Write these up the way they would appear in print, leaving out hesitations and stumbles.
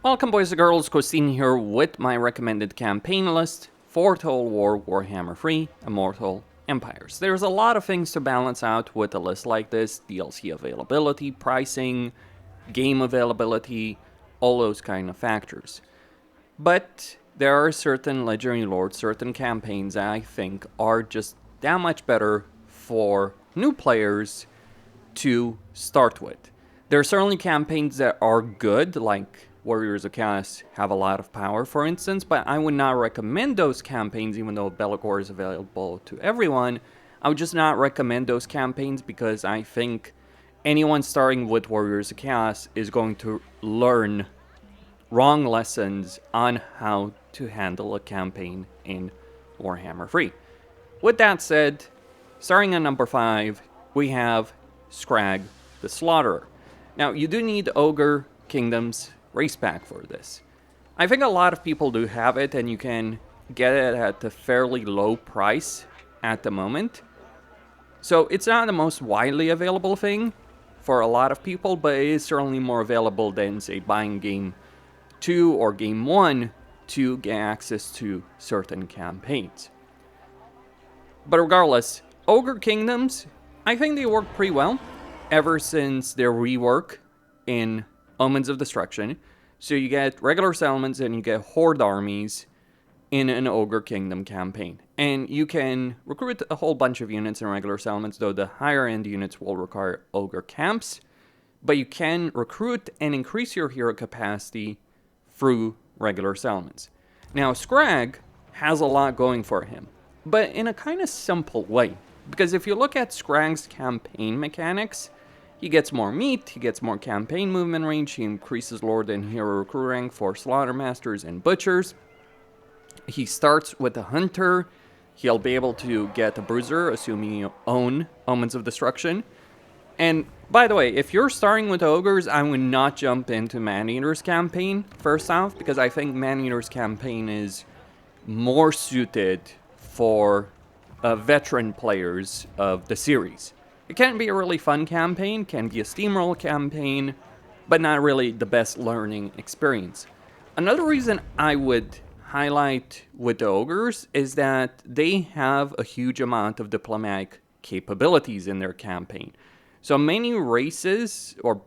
Welcome boys and girls, Kostaltyn here with my recommended campaign list for Total War Warhammer 3 Immortal Empires. There's a lot of things to balance out with a list like this: DLC availability, pricing, game availability, all those kind of factors. But there are certain legendary lords, certain campaigns that I think are just that much better for new players to start with. There are certainly campaigns that are good, like Warriors of Chaos have a lot of power, for instance, but I would not recommend those campaigns, even though Be'lakor is available to everyone. I would just not recommend those campaigns because I think anyone starting with Warriors of Chaos is going to learn wrong lessons on how to handle a campaign in Warhammer 3. With that said, starting at number 5, we have Scrag the Slaughterer. Now, you do need Ogre Kingdoms race pack for this. I think a lot of people do have it, and you can get it at a fairly low price at the moment. So it's not the most widely available thing for a lot of people, but it is certainly more available than, say, buying Game 2 or Game 1 to get access to certain campaigns. But regardless, Ogre Kingdoms, I think they work pretty well ever since their rework in Omens of Destruction. So you get regular settlements and you get horde armies in an Ogre Kingdom campaign. And you can recruit a whole bunch of units in regular settlements, though the higher end units will require Ogre camps. But you can recruit and increase your hero capacity through regular settlements. Now, Scrag has a lot going for him, but in a kind of simple way. Because if you look at Scrag's campaign mechanics, he gets more meat, he gets more campaign movement range, he increases Lord and Hero recruit rank for Slaughtermasters and Butchers. He starts with a Hunter, he'll be able to get a Bruiser, assuming you own Omens of Destruction. And by the way, if you're starting with Ogres, I would not jump into Maneater's campaign first off, because I think Maneater's campaign is more suited for veteran players of the series. It can be a really fun campaign, can be a steamroll campaign, but not really the best learning experience. Another reason I would highlight with the Ogres is that they have a huge amount of diplomatic capabilities in their campaign. So many races, or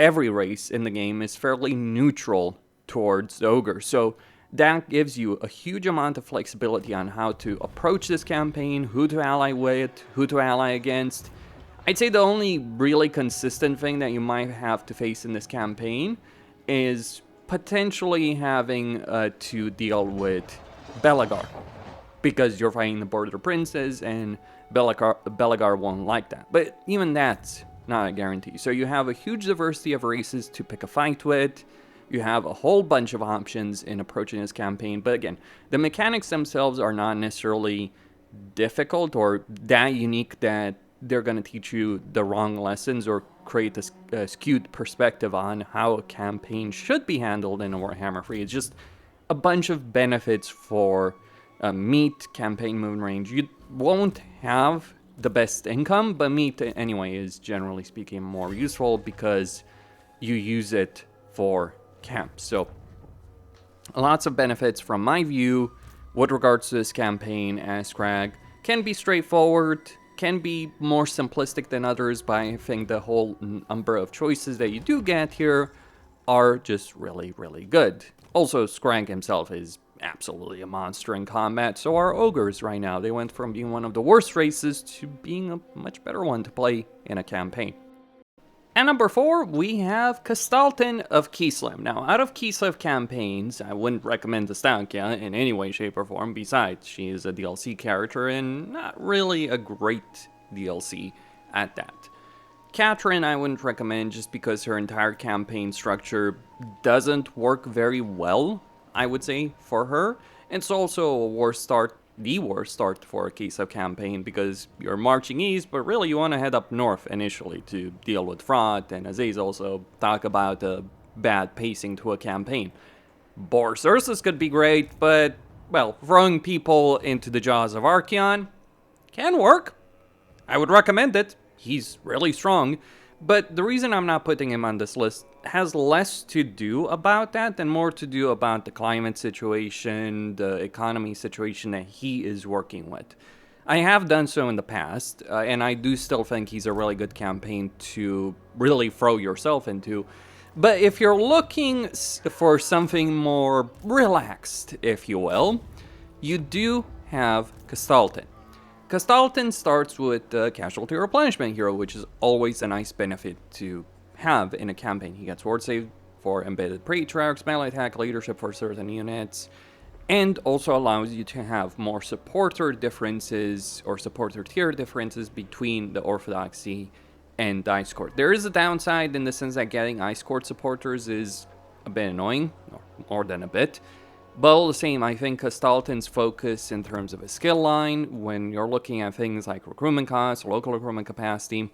every race in the game, is fairly neutral towards the Ogre. So that gives you a huge amount of flexibility on how to approach this campaign, who to ally with, who to ally against. I'd say the only really consistent thing that you might have to face in this campaign is potentially having to deal with Be'lakor, because you're fighting the Border Princes and Be'lakor won't like that. But even that's not a guarantee. So you have a huge diversity of races to pick a fight with. You have a whole bunch of options in approaching this campaign. But again, the mechanics themselves are not necessarily difficult or that unique that they're going to teach you the wrong lessons or create a skewed perspective on how a campaign should be handled in Warhammer 3. It's just a bunch of benefits for meat, campaign movement range. You won't have the best income, but meat anyway is generally speaking more useful because you use it for camps. So lots of benefits from my view with regards to this campaign, as Scrag can be straightforward, can be more simplistic than others, but I think the whole number of choices that you do get here are just really, really good. Also, Scrag himself is absolutely a monster in combat, so are Ogres right now. They went from being one of the worst races to being a much better one to play in a campaign. At number 4, we have Kostaltyn of Kislev. Now, out of Kislev campaigns, I wouldn't recommend Kostaltyn in any way, shape, or form. Besides, she is a DLC character and not really a great DLC at that. Katarin I wouldn't recommend just because her entire campaign structure doesn't work very well, I would say, for her. It's also a the worst start for a Kislev campaign because you're marching east, but really you want to head up north initially to deal with fraud, and Aziz also talk about bad pacing to a campaign. Boris Ursus could be great, but, well, throwing people into the jaws of Archaon can work. I would recommend it. He's really strong, but the reason I'm not putting him on this list has less to do about that and more to do about the climate situation, the economy situation that he is working with. I have done so in the past, and I do still think he's a really good campaign to really throw yourself into. But if you're looking for something more relaxed, if you will, you do have Kostaltyn. Kostaltyn starts with the Casualty Replenishment Hero, which is always a nice benefit to have in a campaign. He gets ward save for embedded Patriarchs, melee attack, leadership for certain units, and also allows you to have more supporter differences or supporter tier differences between the Orthodoxy and the Ice Court. There is a downside in the sense that getting Ice Court supporters is a bit annoying, or more than a bit. But all the same, I think Kostaltyn's focus in terms of a skill line, when you're looking at things like recruitment costs, local recruitment capacity,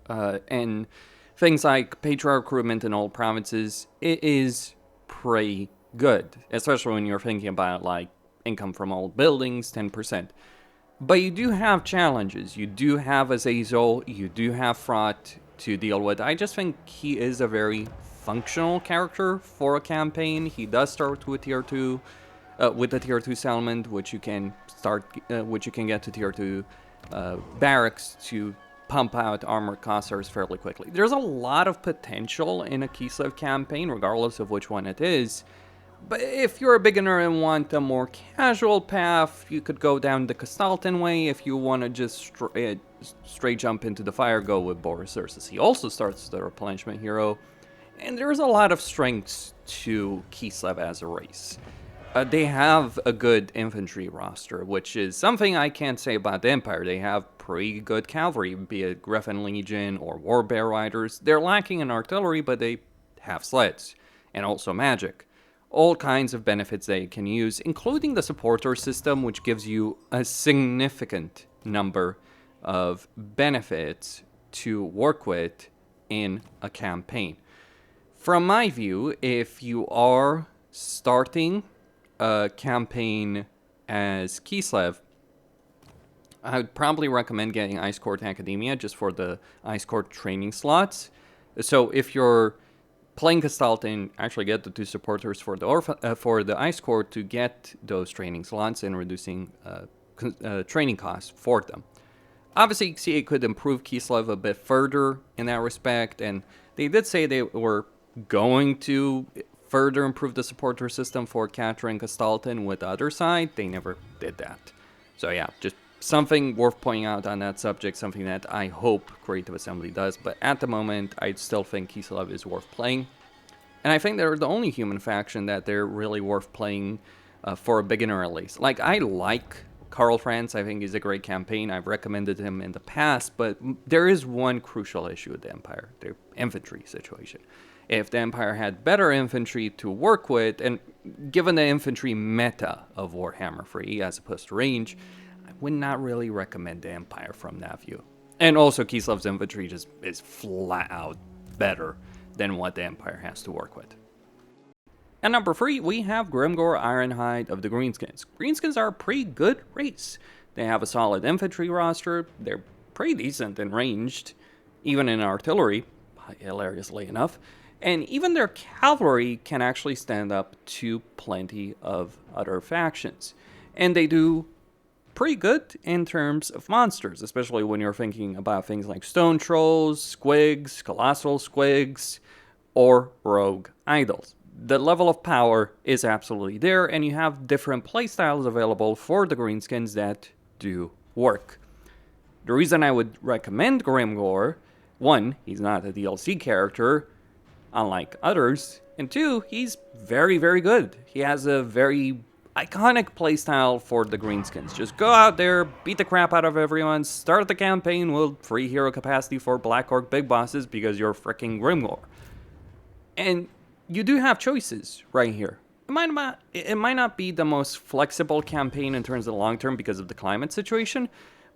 and things like Patriarch recruitment in all provinces, it is pretty good, especially when you're thinking about like income from old buildings, 10%. But you do have challenges. You do have Azazel, you do have Fraught to deal with. I just think he is a very functional character for a campaign. He does start with tier 2, with the tier 2 settlement, which you can get to tier 2 barracks to pump out armored Cossars fairly quickly. There's a lot of potential in a Kislev campaign, regardless of which one it is. But if you're a beginner and want a more casual path, you could go down the Kostaltyn way. If you want to just straight jump into the fire, go with Boris Ursus. He also starts the replenishment hero. And there's a lot of strengths to Kislev as a race. They have a good infantry roster, which is something I can't say about the Empire. They have pretty good cavalry, be it Griffin Legion or Warbear Riders. They're lacking in artillery, but they have sleds, and also magic. All kinds of benefits they can use, including the supporter system, which gives you a significant number of benefits to work with in a campaign. From my view, if you are starting a campaign as Kislev, I would probably recommend getting Ice Court Academia just for the Ice Court training slots. So if you're playing Kostaltyn, actually get the 2 supporters for the Ice Court to get those training slots and reducing training costs for them. Obviously, it could improve Kislev a bit further in that respect, and they did say they were going to further improve the supporter system for Katarin and Kostaltyn with the other side. They never did that. So yeah, just something worth pointing out on that subject, something that I hope Creative Assembly does, but at the moment, I still think Kislev is worth playing. And I think they're the only human faction that they're really worth playing for a beginner at least. Like, I like Karl Franz, I think he's a great campaign. I've recommended him in the past, but there is one crucial issue with the Empire, the infantry situation. If the Empire had better infantry to work with, and given the infantry meta of Warhammer 3 as opposed to range, I would not really recommend the Empire from that view. And also, Kislev's infantry just is flat out better than what the Empire has to work with. At number 3, we have Grimgor Ironhide of the Greenskins. Greenskins are a pretty good race. They have a solid infantry roster, they're pretty decent and ranged, even in artillery, hilariously enough. And even their cavalry can actually stand up to plenty of other factions. And they do pretty good in terms of monsters, especially when you're thinking about things like Stone Trolls, Squigs, Colossal Squigs, or Rogue Idols. The level of power is absolutely there, and you have different playstyles available for the Greenskins that do work. The reason I would recommend Grimgor, 1, he's not a DLC character, unlike others, and 2, he's very, very good. He has a very iconic playstyle for the Greenskins. Just go out there, beat the crap out of everyone, start the campaign with free hero capacity for Black Orc big bosses because you're freaking Grimgor. And you do have choices right here. It might not be the most flexible campaign in terms of the long term because of the climate situation,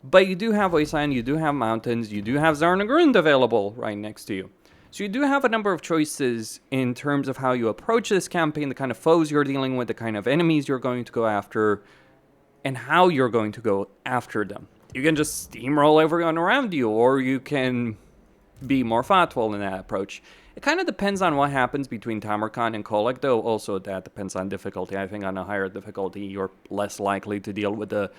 but you do have Wasteland, you do have mountains, you do have Zarnagrund available right next to you. So you do have a number of choices in terms of how you approach this campaign, the kind of foes you're dealing with, the kind of enemies you're going to go after, and how you're going to go after them. You can just steamroll everyone around you, or you can be more thoughtful in that approach. It kind of depends on what happens between Tamarkan and Kolek, though also that depends on difficulty. I think on a higher difficulty, you're less likely to deal with the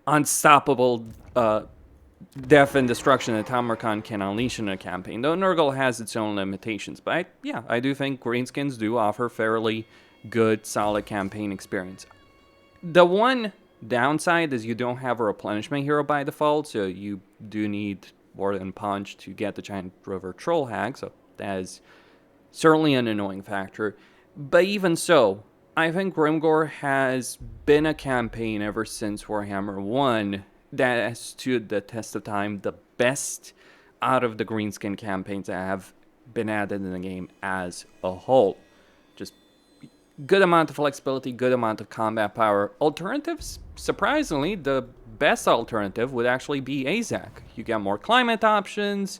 unstoppable death and destruction that Tamarkan can unleash in a campaign, though Nurgle has its own limitations. But I do think Greenskins do offer fairly good, solid campaign experience. The one downside is you don't have a replenishment hero by default, so you do need War and Punch to get the Giant River Troll Hag, so that is certainly an annoying factor. But even so, I think Grimgor has been a campaign ever since Warhammer 1 that has stood the test of time, the best out of the Greenskin campaigns that have been added in the game as a whole. Just good amount of flexibility, good amount of combat power. Alternatives, surprisingly, the best alternative would actually be Azak. You get more climate options,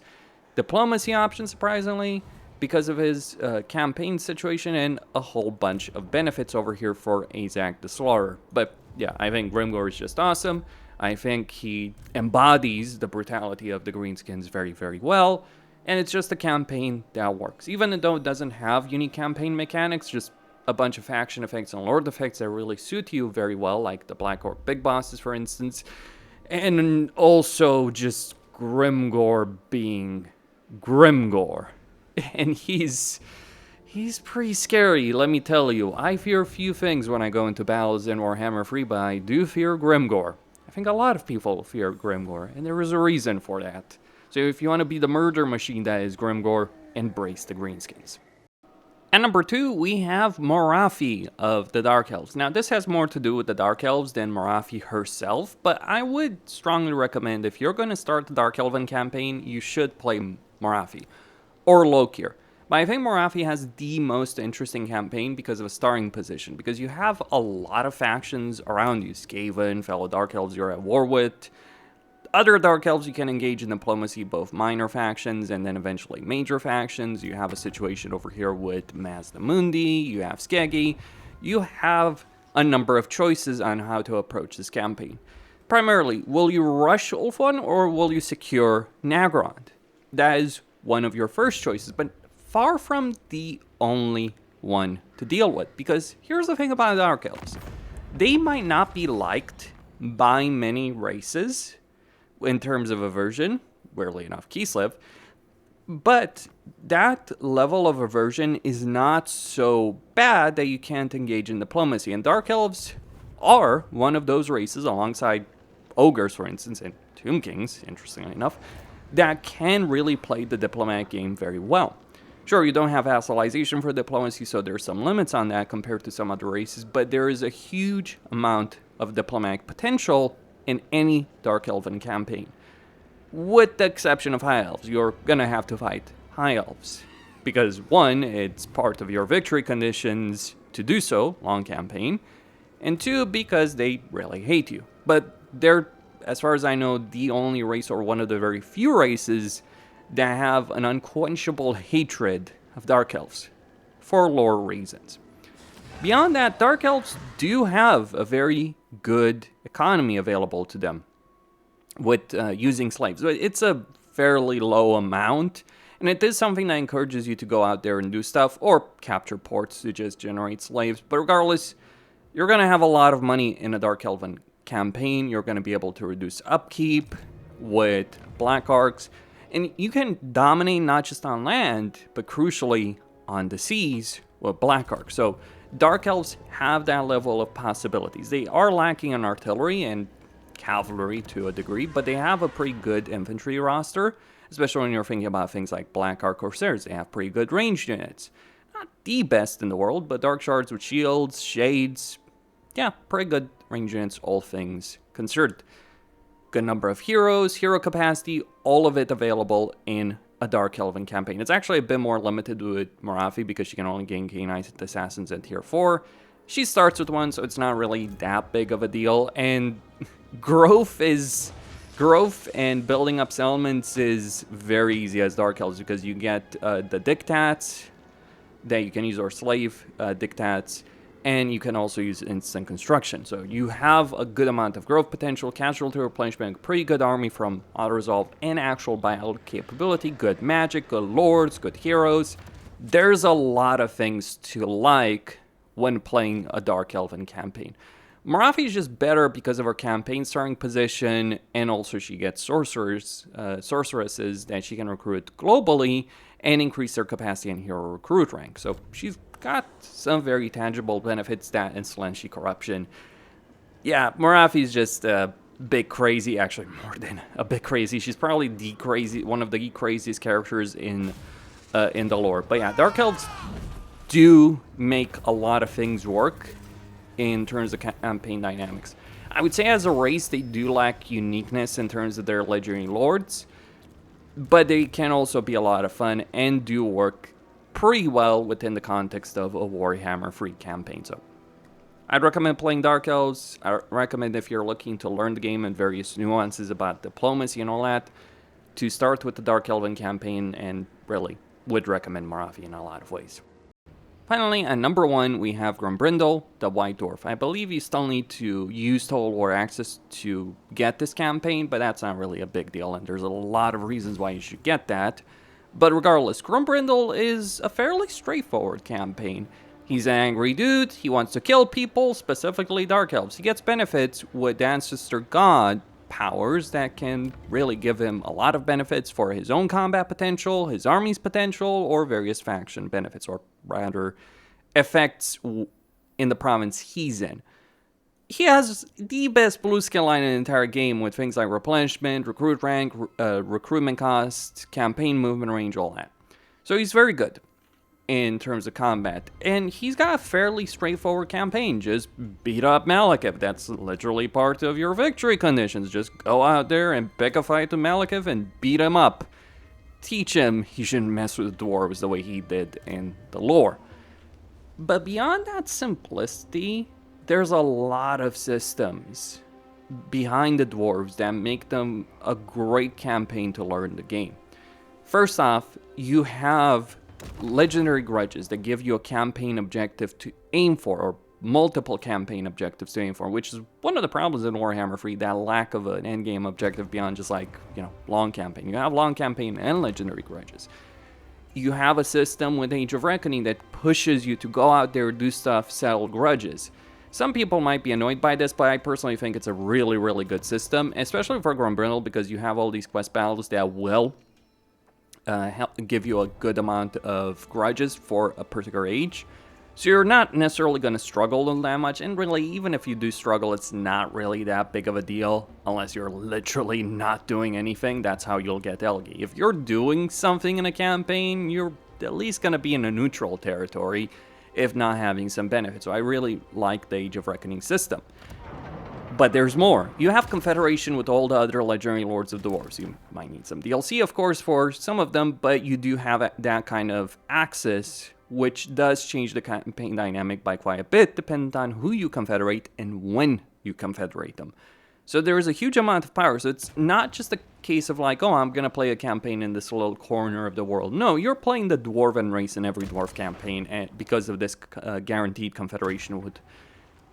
diplomacy options, surprisingly, because of his campaign situation, and a whole bunch of benefits over here for Azak the Slaughterer. But yeah, I think Grimgor is just awesome. I think he embodies the brutality of the Greenskins very, very well, and it's just a campaign that works. Even though it doesn't have unique campaign mechanics, just a bunch of faction effects and lord effects that really suit you very well, like the Black Orc Big Bosses, for instance, and also just Grimgor being Grimgor. And he's pretty scary, let me tell you. I fear few things when I go into battles in Warhammer 3, but I do fear Grimgor. I think a lot of people fear Grimgor, and there is a reason for that. So if you want to be the murder machine that is Grimgor, embrace the Greenskins. At number 2, we have Morathi of the Dark Elves. Now, this has more to do with the Dark Elves than Morathi herself, but I would strongly recommend if you're going to start the Dark Elven campaign, you should play Morathi or Lokir. But I think Morathi has the most interesting campaign because of a starting position, because you have a lot of factions around you. Skaven, fellow Dark Elves you're at war with, other Dark Elves you can engage in diplomacy, both minor factions and then eventually major factions. You have a situation over here with Mazda Mundi, you have Skeggi. You have a number of choices on how to approach this campaign. Primarily, will you rush Ulthuan or will you secure Nagrand? That is one of your first choices, but far from the only one to deal with, because here's the thing about Dark Elves. They might not be liked by many races in terms of aversion, weirdly enough Kislev, but that level of aversion is not so bad that you can't engage in diplomacy, and Dark Elves are one of those races, alongside Ogres, for instance, and Tomb Kings, interestingly enough, that can really play the diplomatic game very well. Sure, you don't have vassalization for diplomacy, so there's some limits on that compared to some other races, but there is a huge amount of diplomatic potential in any Dark Elven campaign. With the exception of High Elves, you're gonna have to fight High Elves. Because one, it's part of your victory conditions to do so, long campaign, and two, because they really hate you. But they're, as far as I know, the only race, or one of the very few races, that have an unquenchable hatred of Dark Elves, for lore reasons. Beyond that, Dark Elves do have a very good economy available to them with using slaves. It's a fairly low amount, and it is something that encourages you to go out there and do stuff, or capture ports to just generate slaves. But regardless, you're going to have a lot of money in a Dark Elven campaign. You're going to be able to reduce upkeep with Black Arcs, and you can dominate not just on land, but crucially on the seas with Black Arc. So Dark Elves have that level of possibilities. They are lacking in artillery and cavalry to a degree, but they have a pretty good infantry roster, especially when you're thinking about things like Black Arc Corsairs. They have pretty good ranged units. Not the best in the world, but Dark Shards with shields, shades, yeah, pretty good ranged units, all things considered. Good number of heroes, hero capacity, all of it available in a Dark Elven campaign. It's actually a bit more limited with Morathi because she can only gain K-Knight Assassins at tier 4. She starts with one, so it's not really that big of a deal. And growth and building up settlements is very easy as Dark Elves, because you get the dictats that you can use, or slave dictats, and you can also use instant construction. So you have a good amount of growth potential, casualty replenishment, pretty good army from auto-resolve and actual battle capability, good magic, good lords, good heroes. There's a lot of things to like when playing a Dark Elven campaign. Morathi is just better because of her campaign starting position, and also she gets sorceresses that she can recruit globally and increase their capacity and hero recruit rank. So she's got some very tangible benefits, that and Slancy corruption. Yeah, Morathi is just a bit crazy, actually more than a bit crazy. She's probably one of the craziest characters in the lore. But yeah, Dark Elves do make a lot of things work in terms of campaign dynamics. I would say as a race, they do lack uniqueness in terms of their legendary lords, but they can also be a lot of fun and do work pretty well within the context of a Warhammer free campaign. So I'd recommend playing Dark Elves. I recommend, if you're looking to learn the game and various nuances about diplomacy and all that, to start with the Dark Elven campaign, and really would recommend Morathi in a lot of ways. Finally, at number 1, we have Grombrindal, the White Dwarf. I believe you still need to use Total War Access to get this campaign, but that's not really a big deal, and there's a lot of reasons why you should get that. But regardless, Grombrindal is a fairly straightforward campaign. He's an angry dude, he wants to kill people, specifically Dark Elves. He gets benefits with Ancestor God powers that can really give him a lot of benefits for his own combat potential, his army's potential, or various faction benefits, or rather effects in the province he's in. He has the best blue skill line in the entire game, with things like replenishment, recruit rank, recruitment cost, campaign movement range, all that. So he's very good in terms of combat, and he's got a fairly straightforward campaign. Just beat up Malekith. That's literally part of your victory conditions. Just go out there and pick a fight to Malekith and beat him up. Teach him he shouldn't mess with the dwarves the way he did in the lore. But beyond that simplicity, there's a lot of systems behind the dwarves that make them a great campaign to learn the game. First off, you have legendary grudges that give you a campaign objective to aim for, or multiple campaign objectives to aim for, which is one of the problems in Warhammer 3, that lack of an endgame objective beyond just like, long campaign. You have long campaign and legendary grudges. You have a system with Age of Reckoning that pushes you to go out there, do stuff, settle grudges. Some people might be annoyed by this, but I personally think it's a really, really good system, especially for Grombrindal, because you have all these quest battles that will help give you a good amount of grudges for a particular age. So you're not necessarily going to struggle that much, and really, even if you do struggle, it's not really that big of a deal, unless you're literally not doing anything. That's how you'll get Elgi. If you're doing something in a campaign, you're at least going to be in a neutral territory, if not having some benefits. So I really like the Age of Reckoning system. But there's more. You have Confederation with all the other legendary Lords of Dwarves. You might need some DLC, of course, for some of them, but you do have that kind of access, which does change the campaign dynamic by quite a bit, depending on who you confederate and when you confederate them. So there is a huge amount of power. So it's not just a case of like, oh, I'm going to play a campaign in this little corner of the world. No, you're playing the Dwarven race in every Dwarf campaign, and because of this guaranteed confederation with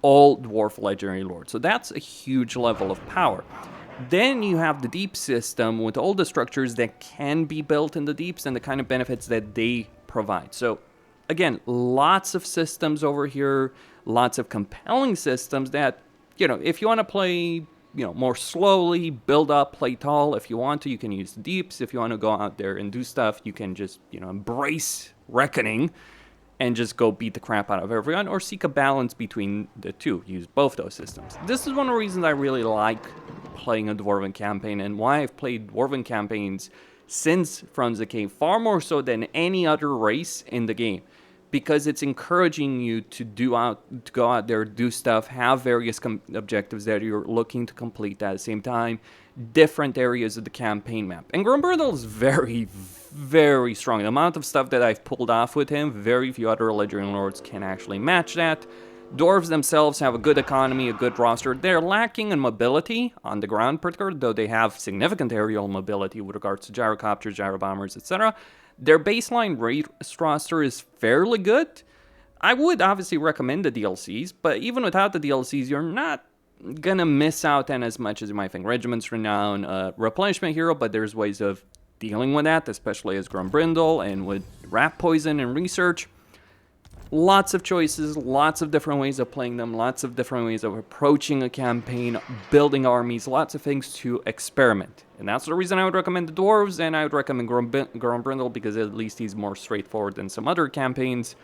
all Dwarf legendary lords. So that's a huge level of power. Then you have the Deep system with all the structures that can be built in the Deeps and the kind of benefits that they provide. So again, lots of systems over here, lots of compelling systems that, if you want to play, more slowly, build up, play tall. If you want to, you can use the Deeps. If you want to go out there and do stuff, you can just, embrace Reckoning and just go beat the crap out of everyone, or seek a balance between the two. Use both those systems. This is one of the reasons I really like playing a Dwarven campaign, and why I've played Dwarven campaigns since From the Cave, far more so than any other race in the game. Because it's encouraging you to go out there, do stuff, have various objectives that you're looking to complete at the same time, different areas of the campaign map. And Grombrindal is very, very strong. The amount of stuff that I've pulled off with him, very few other legendary lords can actually match that. Dwarves themselves have a good economy, a good roster. They're lacking in mobility on the ground, particularly, though they have significant aerial mobility with regards to gyrocopters, gyrobombers, etc. Their baseline race roster is fairly good. I would obviously recommend the DLCs, but even without the DLCs, you're not gonna miss out on as much as you might think. Regiment's Renown, replenishment hero, but there's ways of dealing with that, especially as Grombrindal and with rat poison and research. Lots of choices, lots of different ways of playing them, lots of different ways of approaching a campaign, building armies, lots of things to experiment. And that's the reason I would recommend the Dwarves, and I would recommend Grombrindal because at least he's more straightforward than some other campaigns.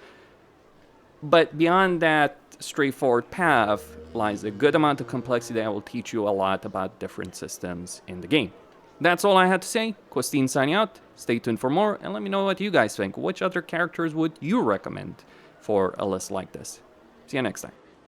But beyond that straightforward path lies a good amount of complexity that will teach you a lot about different systems in the game. That's all I had to say. Kostaltyn signing out. Stay tuned for more, and let me know what you guys think. Which other characters would you recommend for a list like this? See you next time.